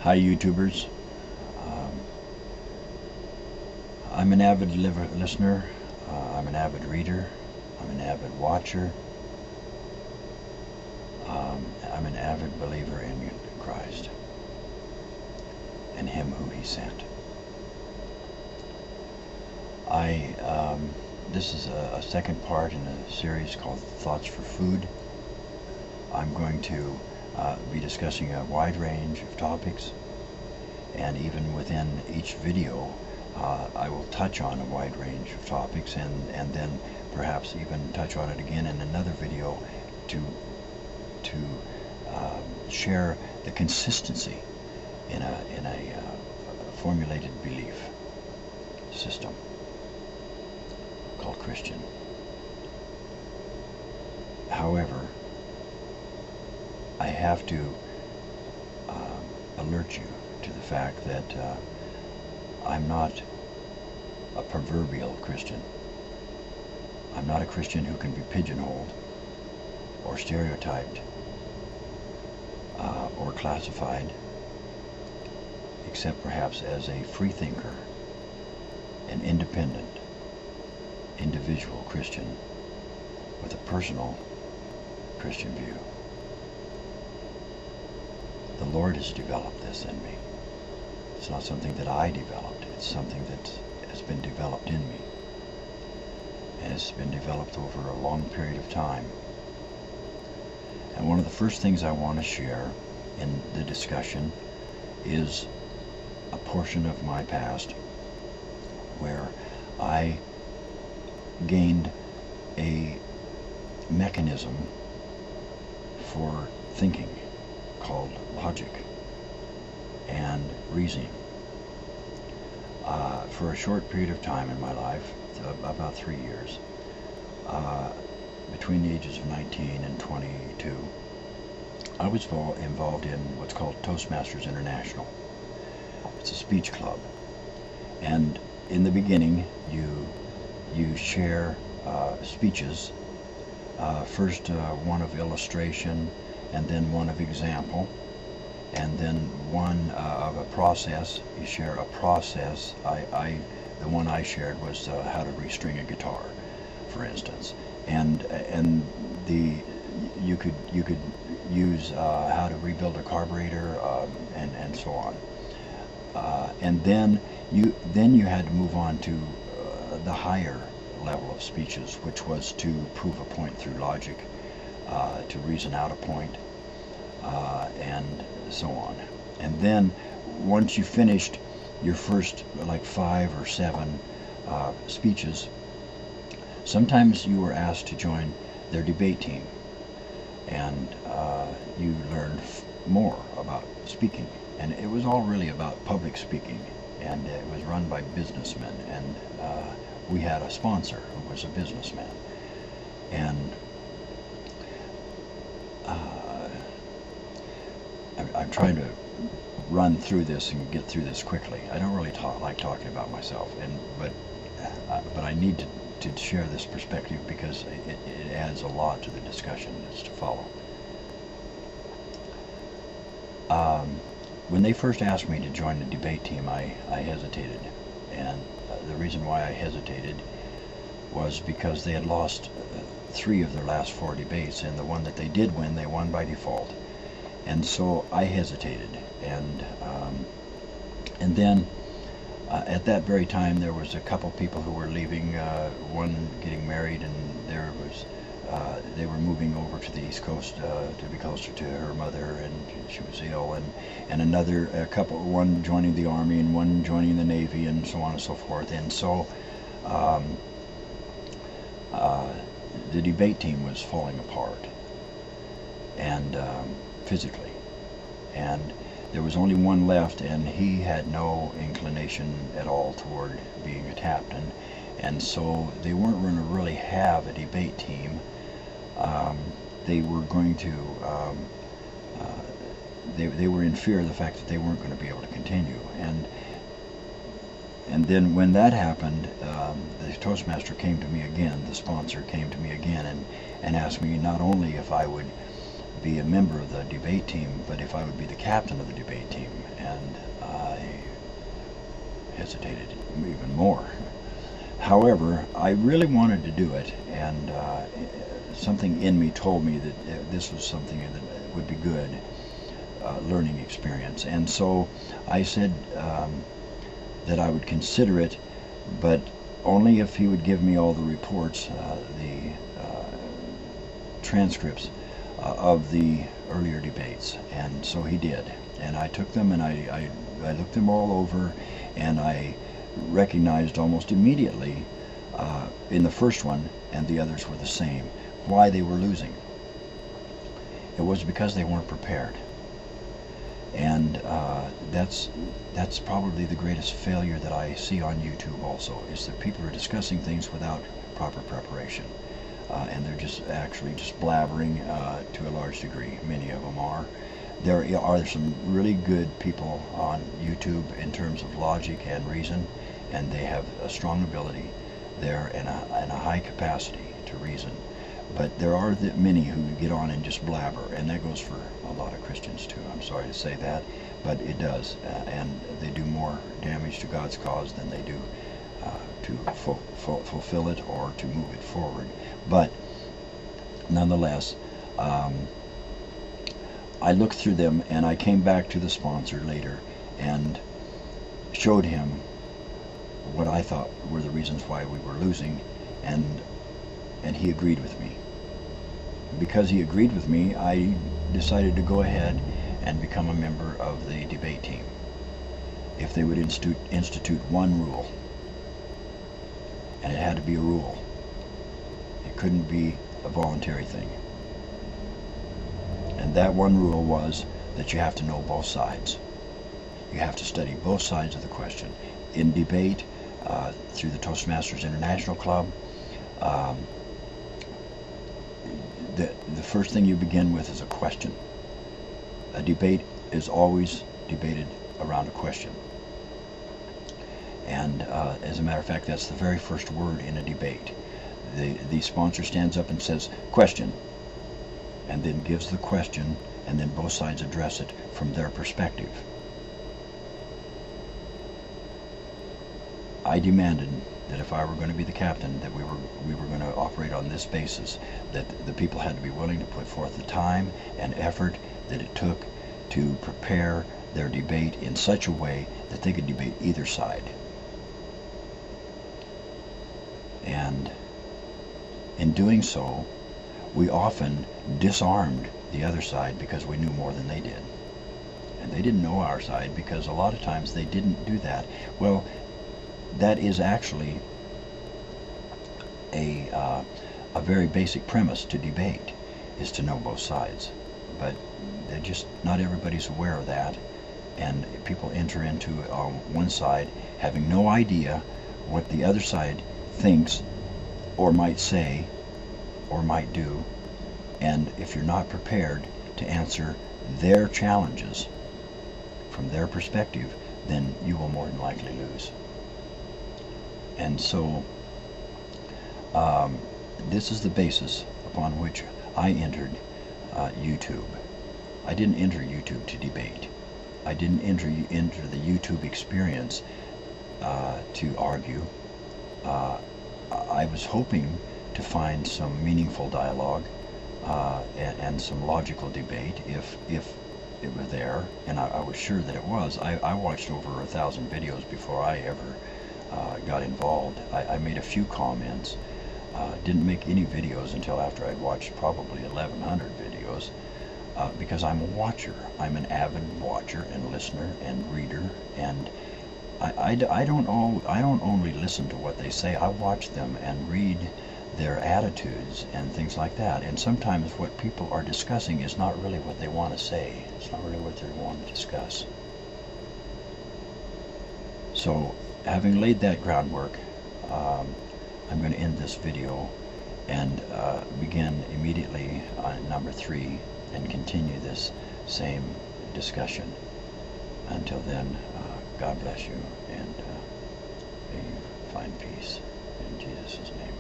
Hi YouTubers. Um, I'm an avid listener, I'm an avid reader, I'm an avid watcher, I'm an avid believer in Christ and Him who He sent. This is a second part in a series called Thoughts for Food. I'm going to be discussing a wide range of topics, and even within each video I will touch on a wide range of topics and then perhaps even touch on it again in another video to share the consistency in a formulated belief system called Christian. However, I have to alert you to the fact that I'm not a proverbial Christian. I'm not a Christian who can be pigeonholed or stereotyped or classified, except perhaps as a free thinker, an independent, individual Christian with a personal Christian view. The Lord has developed this in me. It's not something that I developed. It's something that has been developed in me. And it's been developed over a long period of time. And one of the first things I want to share in the discussion is a portion of my past where I gained a mechanism for thinking called logic and reasoning. For a short period of time in my life, about 3 years, between the ages of 19 and 22, I was involved in what's called Toastmasters International. It's a speech club, and in the beginning you share speeches, first one of illustration, and then one of example, and then one of a process. You share a process. The one I shared was how to restring a guitar, for instance, and you could use how to rebuild a carburetor, and so on. And then you had to move on to the higher level of speeches, which was to prove a point through logic, to reason out a point, and so on. And then once you finished your first like 5 or 7 speeches, sometimes you were asked to join their debate team, and you learned more about speaking. And it was all really about public speaking, and it was run by businessmen, and we had a sponsor who was a businessman. And I'm trying to run through this and get through this quickly. I don't really like talking about myself, but I need to share this perspective because it adds a lot to the discussion that's to follow. When they first asked me to join the debate team, I hesitated, and the reason why I hesitated was because they had lost 3 of their last 4 debates, and the one that they did win, they won by default. And so I hesitated, and then at that very time there was a couple people who were leaving, one getting married, and they were moving over to the East Coast to be closer to her mother, and she was ill, and another couple, one joining the Army and one joining the Navy, and so on and so forth. And so the debate team was falling apart, and physically, and there was only one left, and he had no inclination at all toward being a captain, and so they weren't going to really have a debate team. They were going to they were in fear of the fact that they weren't going to be able to continue, and then when that happened, the Toastmaster came to me again, the sponsor came to me again, and asked me not only if I would be a member of the debate team, but if I would be the captain of the debate team. and I hesitated even more. However, I really wanted to do it, and something in me told me that this was something that would be good learning experience. And so I said that I would consider it, but only if he would give me all the reports, the transcripts of the earlier debates. And so he did. And I took them and I looked them all over, and I recognized almost immediately in the first one, and the others were the same, why they were losing. It was because they weren't prepared. And that's probably the greatest failure that I see on YouTube also, is that people are discussing things without proper preparation. And they're just actually just blabbering to a large degree. Many of them are. There are some really good people on YouTube in terms of logic and reason, and they have a strong ability there and a high capacity to reason. But there are many who get on and just blabber, and that goes for a lot of Christians too. I'm sorry to say that, but it does, and they do more damage to God's cause than they do to fulfill it or to move it forward. But nonetheless, I looked through them, and I came back to the sponsor later and showed him what I thought were the reasons why we were losing, and he agreed with me. Because he agreed with me, I decided to go ahead and become a member of the debate team. If they would institute one rule, and it had to be a rule. It couldn't be a voluntary thing. And that one rule was that you have to know both sides. You have to study both sides of the question. In debate, through the Toastmasters International Club, the first thing you begin with is a question. A debate is always debated around a question. And as a matter of fact, that's the very first word in a debate. The sponsor stands up and says, question, and then gives the question, and then both sides address it from their perspective. I demanded that if I were going to be the captain, that we were going to operate on this basis, that the people had to be willing to put forth the time and effort that it took to prepare their debate in such a way that they could debate either side. And in doing so, we often disarmed the other side because we knew more than they did. And they didn't know our side because a lot of times they didn't do that. Well, that is actually a very basic premise to debate, is to know both sides. But they're just, not everybody's aware of that, and people enter into one side having no idea what the other side thinks or might say or might do, and if you're not prepared to answer their challenges from their perspective, then you will more than likely lose. And so this is the basis upon which I entered YouTube. I didn't enter YouTube to debate. I didn't enter the YouTube experience to argue. I was hoping to find some meaningful dialogue and some logical debate if it were there, and I was sure that it was. I watched over 1,000 videos before I ever got involved. I made a few comments, didn't make any videos until after I'd watched probably 1,100 videos, because I'm a watcher. I'm an avid watcher and listener and reader, and I don't only listen to what they say. I watch them and read their attitudes and things like that. And sometimes what people are discussing is not really what they want to say. It's not really what they want to discuss. So, having laid that groundwork, I'm going to end this video and begin immediately on number 3 and continue this same discussion. Until then, God bless you, and may you find peace in Jesus' name.